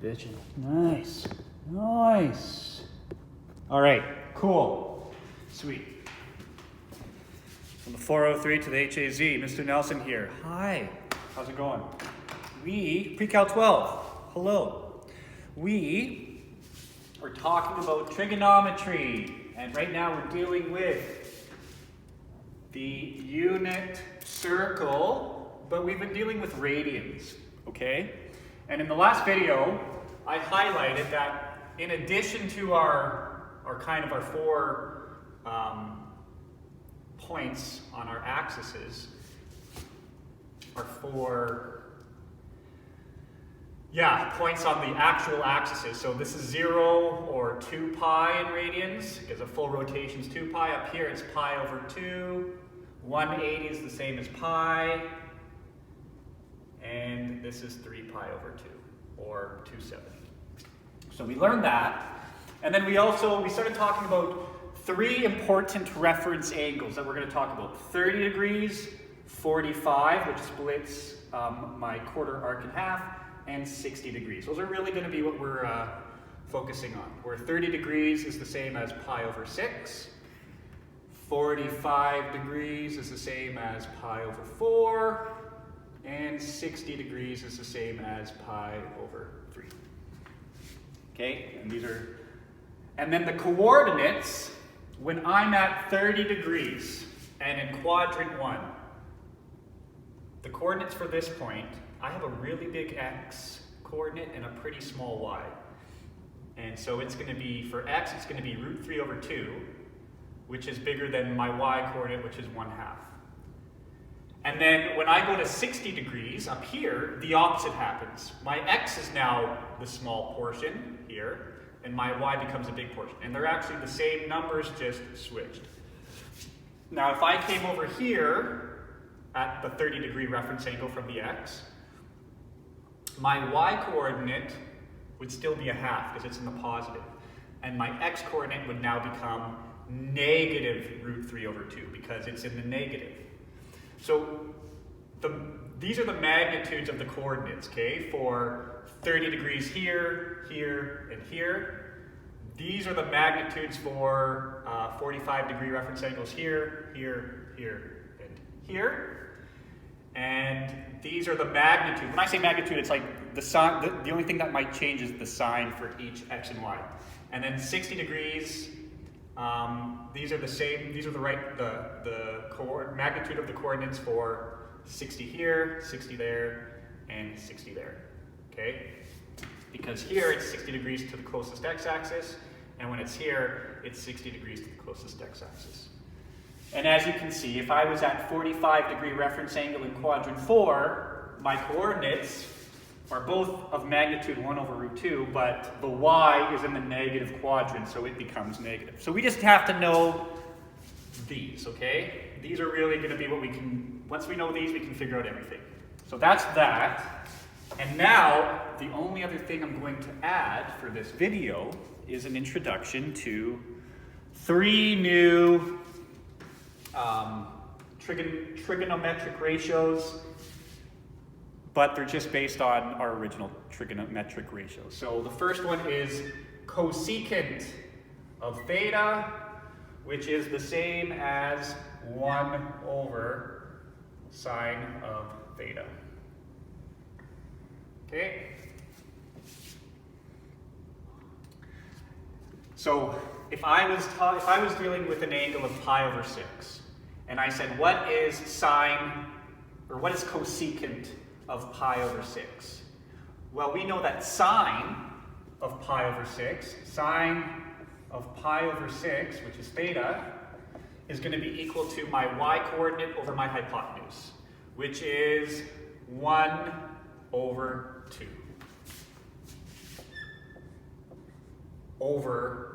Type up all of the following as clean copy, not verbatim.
bitching. Nice. Nice. All right, cool. Sweet. From the 403 to the HAZ, Mr. Nelson here. Hi, how's it going? Pre-Cal 12, hello. We are talking about trigonometry, and right now we're dealing with the unit circle, but we've been dealing with radians, okay? And in the last video, I highlighted that in addition to our four points on our axes, points on the actual axes. So this is 0 or 2 pi in radians, because a full rotation is 2 pi. Up here it's pi over 2. 180 is the same as pi. And this is 3 pi over 2, or 270. So we learned that. And then we started talking about 3 important reference angles that we're going to talk about. 30 degrees, 45, which splits my quarter arc in half, and 60 degrees. Those are really going to be what we're focusing on. Where 30 degrees is the same as pi over 6. 45 degrees is the same as pi over 4. And 60 degrees is the same as pi over 3. Okay, and then the coordinates, when I'm at 30 degrees and in quadrant 1, the coordinates for this point, I have a really big x coordinate and a pretty small y. And so it's going to be, for x, it's going to be root 3 over 2, which is bigger than my y coordinate, which is 1/2. And then when I go to 60 degrees up here, the opposite happens. My x is now the small portion here, and my y becomes a big portion. And they're actually the same numbers, just switched. Now if I came over here at the 30 degree reference angle from the x, my y coordinate would still be 1/2 because it's in the positive. And my x coordinate would now become negative root 3 over 2 because it's in the negative. So these are the magnitudes of the coordinates, okay, for 30 degrees here, here, and here. These are the magnitudes for 45 degree reference angles here, here, here, and here. And these are the magnitude. When I say magnitude, it's like the sign. The only thing that might change is the sign for each x and y. And then 60 degrees. These are the same. These are the magnitude of the coordinates for 60 here, 60 there, and 60 there. Okay, because here it's 60 degrees to the closest x-axis, and when it's here, it's 60 degrees to the closest x-axis. And as you can see, if I was at 45 degree reference angle in quadrant 4, my coordinates are both of magnitude 1 over root 2, but the y is in the negative quadrant, so it becomes negative. So we just have to know these, okay? These are really going to be what we can, once we know these, we can figure out everything. So that's that. And now, the only other thing I'm going to add for this video is an introduction to 3 new trigonometric ratios, but they're just based on our original trigonometric ratios. So the first one is cosecant of theta, which is the same as 1 over sine of theta. Okay? So if I was dealing with an angle of pi over 6, and I said, what is cosecant of pi over 6? Well, we know that sine of pi over 6, which is theta, is going to be equal to my y coordinate over my hypotenuse, which is 1 over 2. Over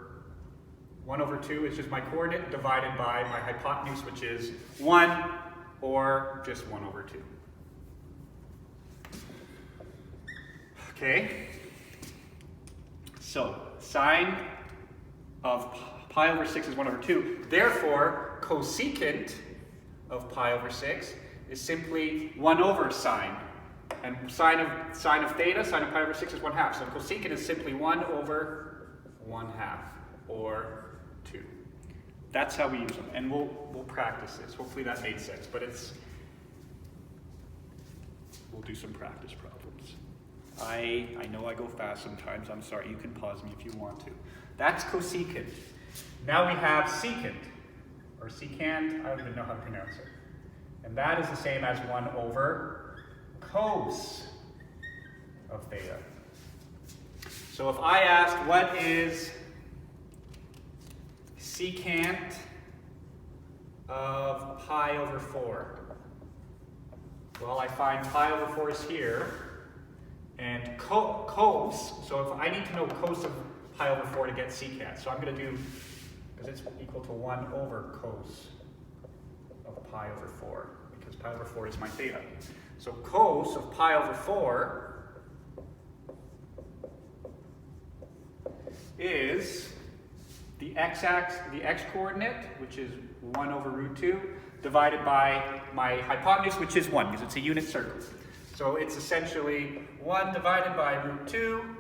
1 over 2 is just my coordinate divided by my hypotenuse, which is 1, or just 1 over 2. Okay, so sine of pi over 6 is 1 over 2. Therefore, cosecant of pi over 6 is simply 1 over sine And sine of theta, sine of pi over 6 is 1/2. So cosecant is simply 1 over 1/2, or 2. That's how we use them. And we'll practice this. Hopefully that made sense. But we'll do some practice problems. I know I go fast sometimes. I'm sorry. You can pause me if you want to. That's cosecant. Now we have secant, or secant. I don't even know how to pronounce it. And that is the same as 1 over cos of theta. So if I asked what is secant of pi over 4, well, I find pi over 4 is here, and cos, so if I need to know cos of pi over 4 to get secant, so I'm going to do, because it's equal to 1 over cos of pi over 4, because pi over 4 is my theta. So cos of pi over 4 is the x coordinate, which is 1 over root 2, divided by my hypotenuse, which is 1, because it's a unit circle. So it's essentially 1 divided by root 2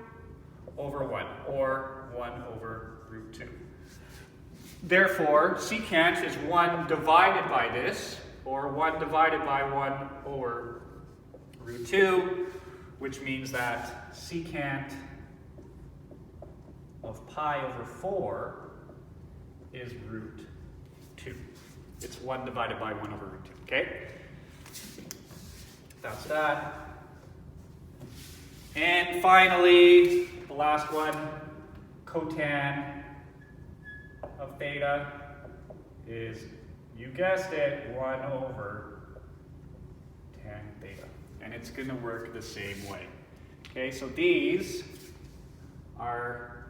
over 1, or 1 over root 2. Therefore, secant is 1 divided by this, or 1 divided by 1 over root 2, which means that secant of pi over 4 is root 2. It's 1 divided by 1 over root 2, okay? That's that. And finally, the last one, cotan of theta is, you guessed it, 1 over tan theta. And it's going to work the same way. Okay, so these are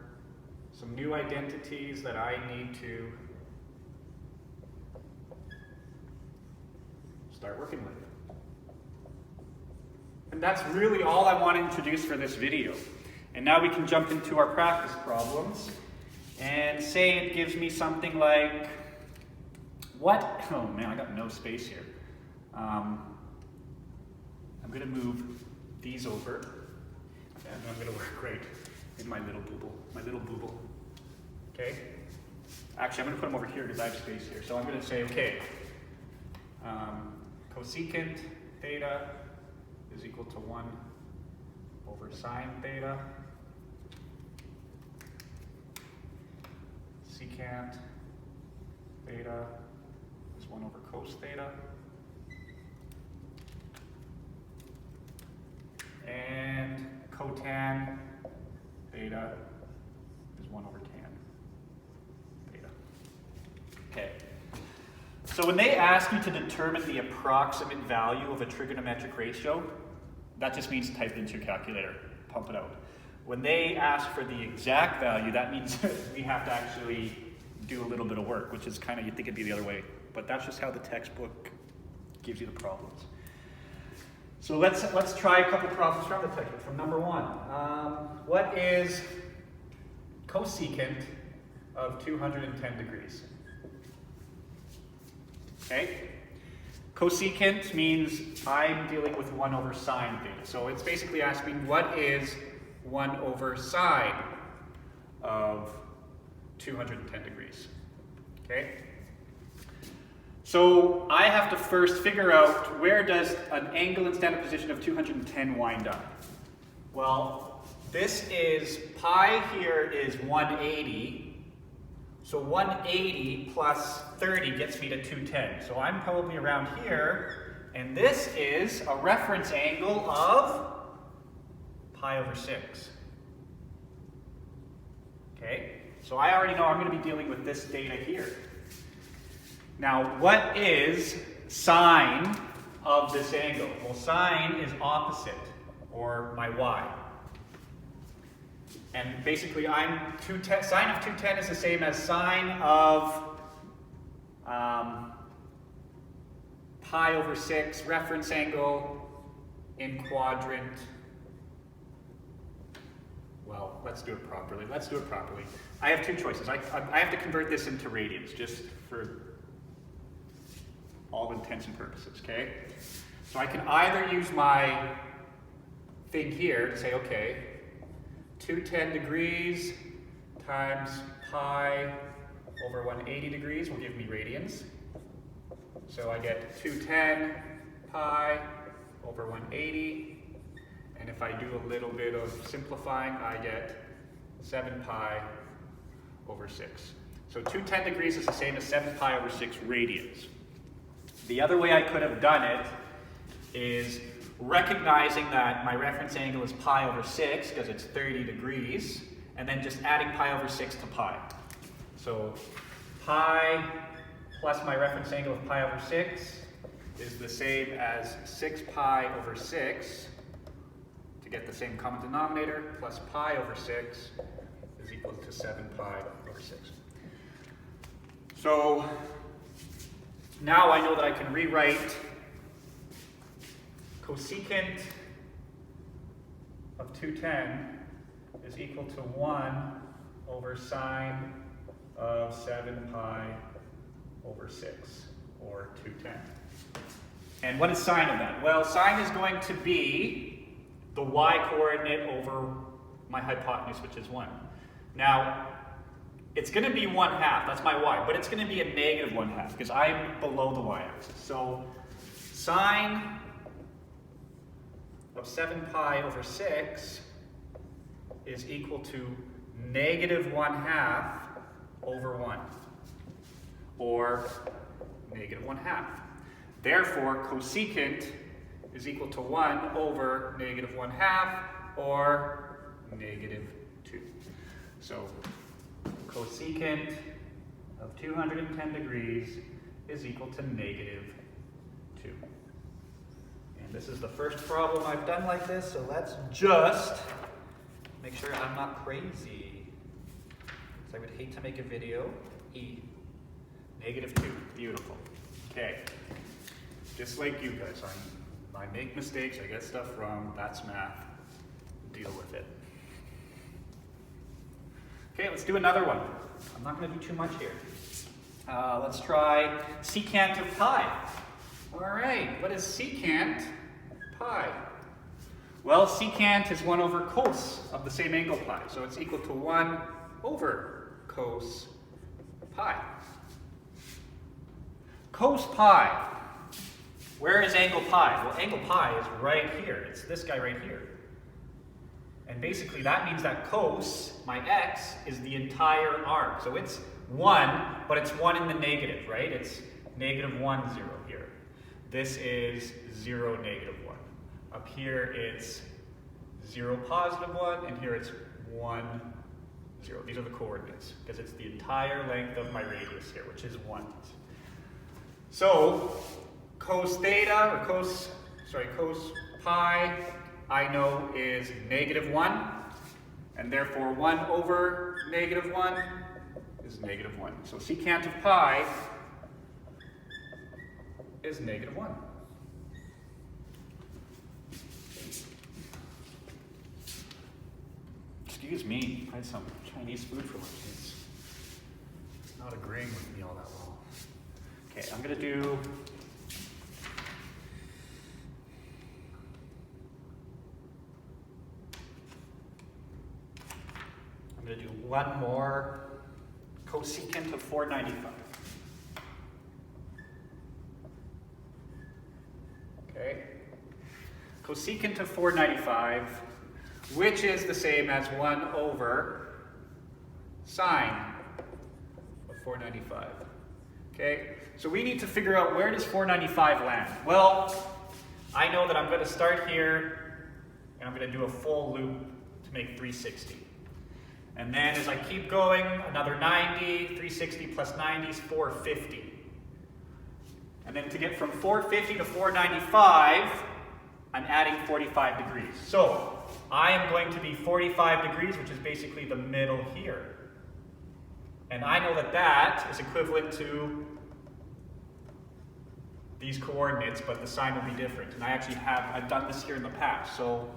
some new identities that I need to start working with. And that's really all I want to introduce for this video. And now we can jump into our practice problems. And say it gives me something like, what? Oh man, I got no space here. I'm going to move these over, and I'm going to work right in my little booble. Okay? Actually, I'm going to put them over here because I have space here. So I'm going to say, okay, cosecant theta is equal to 1 over sine theta. Secant theta is 1 over cos theta. And cotan theta is 1 over tan theta. Okay. So when they ask you to determine the approximate value of a trigonometric ratio, that just means type it into your calculator, pump it out. When they ask for the exact value, that means we have to actually do a little bit of work, which is kind of, you'd think it'd be the other way, but that's just how the textbook gives you the problems. So let's try a couple problems from the textbook. From number 1, what is cosecant of 210 degrees? Okay. Cosecant means I'm dealing with 1 over sine theta. So it's basically asking what is 1 over sine of 210 degrees. Okay? So I have to first figure out where does an angle in standard position of 210 wind up. Well, this is, pi here is 180. So 180 plus 30 gets me to 210. So I'm probably around here, and this is a reference angle of pi over 6. Okay, so I already know I'm going to be dealing with this data here. Now, what is sine of this angle? Well, sine is opposite, or my y. And basically, sine of 210 is the same as sine of pi over 6, reference angle in quadrant. Well, let's do it properly. I have two choices. I have to convert this into radians, just for all intents and purposes, okay? So I can either use my thing here to say, okay, 210 degrees times pi over 180 degrees will give me radians. So I get 210 pi over 180, and if I do a little bit of simplifying, I get 7 pi over 6. So 210 degrees is the same as 7 pi over 6 radians. The other way I could have done it is recognizing that my reference angle is pi over 6 because it's 30 degrees, and then just adding pi over 6 to pi. So pi plus my reference angle of pi over 6 is the same as 6 pi over 6, to get the same common denominator, plus pi over 6 is equal to 7 pi over 6. So now I know that I can rewrite cosecant of 210 is equal to 1 over sine of 7 pi over 6, or 210. And what is sine of that? Well, sine is going to be the y-coordinate over my hypotenuse, which is 1. Now, it's going to be 1/2, that's my y, but it's going to be a negative 1/2 because I'm below the y-axis. So sine of 7 pi over 6 is equal to negative 1/2 over 1, or negative 1/2. Therefore, cosecant is equal to 1 over negative 1/2, or negative 2. So cosecant of 210 degrees is equal to negative 2. And this is the first problem I've done like this, so let's just make sure I'm not crazy. Because I would hate to make a video. Negative 2. Beautiful. Okay. Just like you guys, I make mistakes, I get stuff wrong, that's math. Deal with it. Okay, let's do another one. I'm not going to do too much here. Let's try secant of pi. All right, what is secant pi? Well, secant is 1 over cos of the same angle pi, so it's equal to 1 over cos pi. Cos pi. Where is angle pi? Well, angle pi is right here. It's this guy right here. And basically that means that cos, my x, is the entire arc. So it's 1, but it's 1 in the negative, right? It's negative 1, 0 here. This is 0, negative 1. Up here it's 0, positive 1, and here it's 1, 0. These are the coordinates, because it's the entire length of my radius here, which is 1. So cos theta, or cos pi, I know is negative 1, and therefore 1 over negative 1 is negative 1. So secant of pi is negative 1. Excuse me, I had some Chinese food for lunch. It's not agreeing with me all that well. Okay, I'm going to do one more cosecant of 495. Okay. Cosecant of 495, which is the same as 1 over sine of 495. Okay. So we need to figure out, where does 495 land? Well, I know that I'm going to start here and I'm going to do a full loop to make 360. And then as I keep going, another 90, 360 plus 90 is 450. And then to get from 450 to 495, I'm adding 45 degrees. So I am going to be 45 degrees, which is basically the middle here. And I know that that is equivalent to these coordinates, but the sign will be different. And I actually I've done this here in the past. So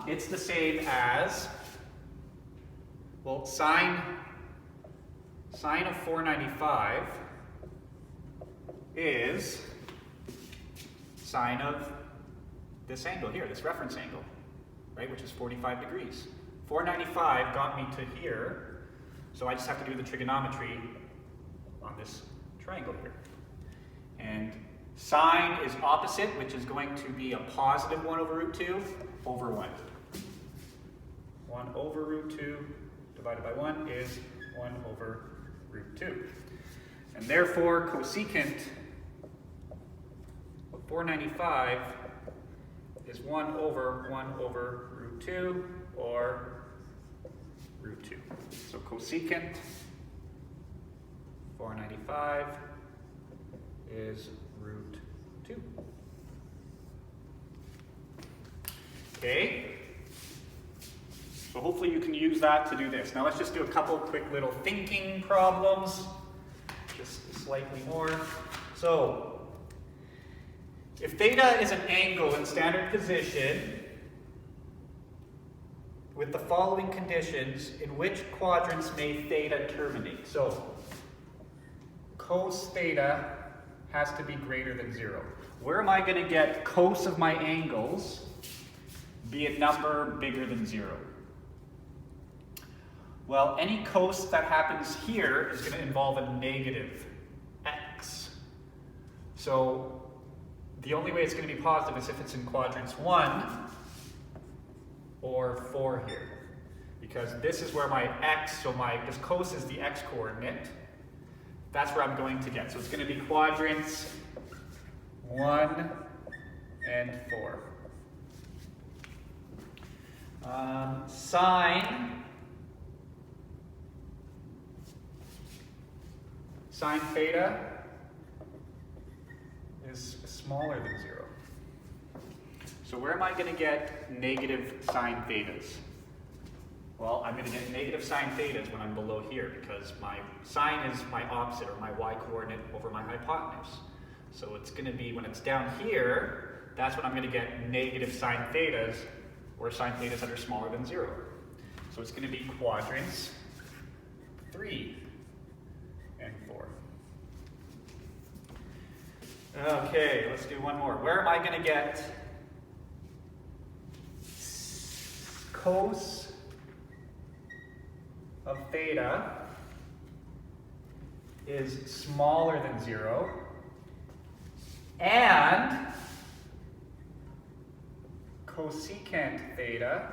it's the same as, well, sine of 495 is sine of this angle here, this reference angle, right, which is 45 degrees. 495 got me to here, so I just have to do the trigonometry on this triangle here. And sine is opposite, which is going to be a positive 1 over root 2 over 1. 1 over root 2 divided by 1 is 1 over root 2. And therefore, cosecant of 495 is 1 over root 2, or root 2. So cosecant 495 is root 2. Okay? So hopefully you can use that to do this. Now let's just do a couple quick little thinking problems, just slightly more. So, if theta is an angle in standard position with the following conditions, in which quadrants may theta terminate? So, cos theta has to be greater than 0. Where am I going to get cos of my angles be a number bigger than 0? Well, any cos that happens here is going to involve a negative x. So the only way it's going to be positive is if it's in quadrants 1 or 4 here. Because this is where my x, so this cos is the x coordinate. That's where I'm going to get. So it's going to be quadrants 1 and 4. Sine theta is smaller than 0. So where am I going to get negative sine thetas? Well, I'm going to get negative sine thetas when I'm below here, because my sine is my opposite, or my y-coordinate over my hypotenuse. So it's going to be, when it's down here, that's when I'm going to get negative sine thetas, or sine thetas that are smaller than 0. So it's going to be quadrants 3 and 4. Okay, let's do one more. Where am I going to get cos of theta is smaller than 0, and cosecant theta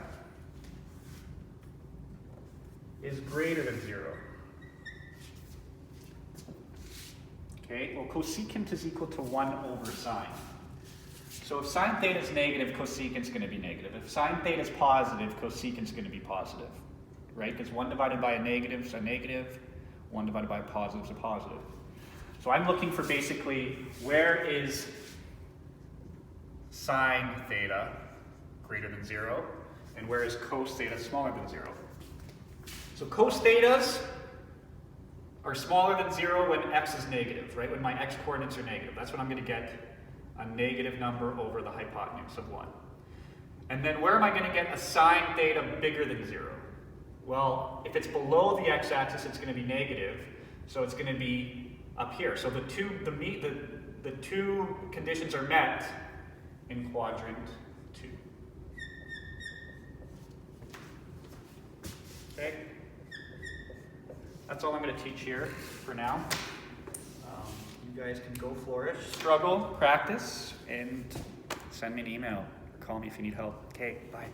is greater than 0? Okay, well, cosecant is equal to 1 over sine. So if sine theta is negative, cosecant is going to be negative. If sine theta is positive, cosecant is going to be positive. Right? Because 1 divided by a negative is a negative, 1 divided by a positive is a positive. So I'm looking for basically, where is sine theta greater than 0, and where is cos theta smaller than 0? So cos thetas are smaller than 0 when x is negative, right? When my x coordinates are negative. That's when I'm going to get a negative number over the hypotenuse of 1. And then where am I going to get a sine theta bigger than 0? Well, if it's below the x-axis, it's going to be negative, so it's going to be up here. So the two conditions are met in quadrant 2. Okay? That's all I'm going to teach here for now. You guys can go flourish, struggle, practice, and send me an email or call me if you need help. Okay, bye.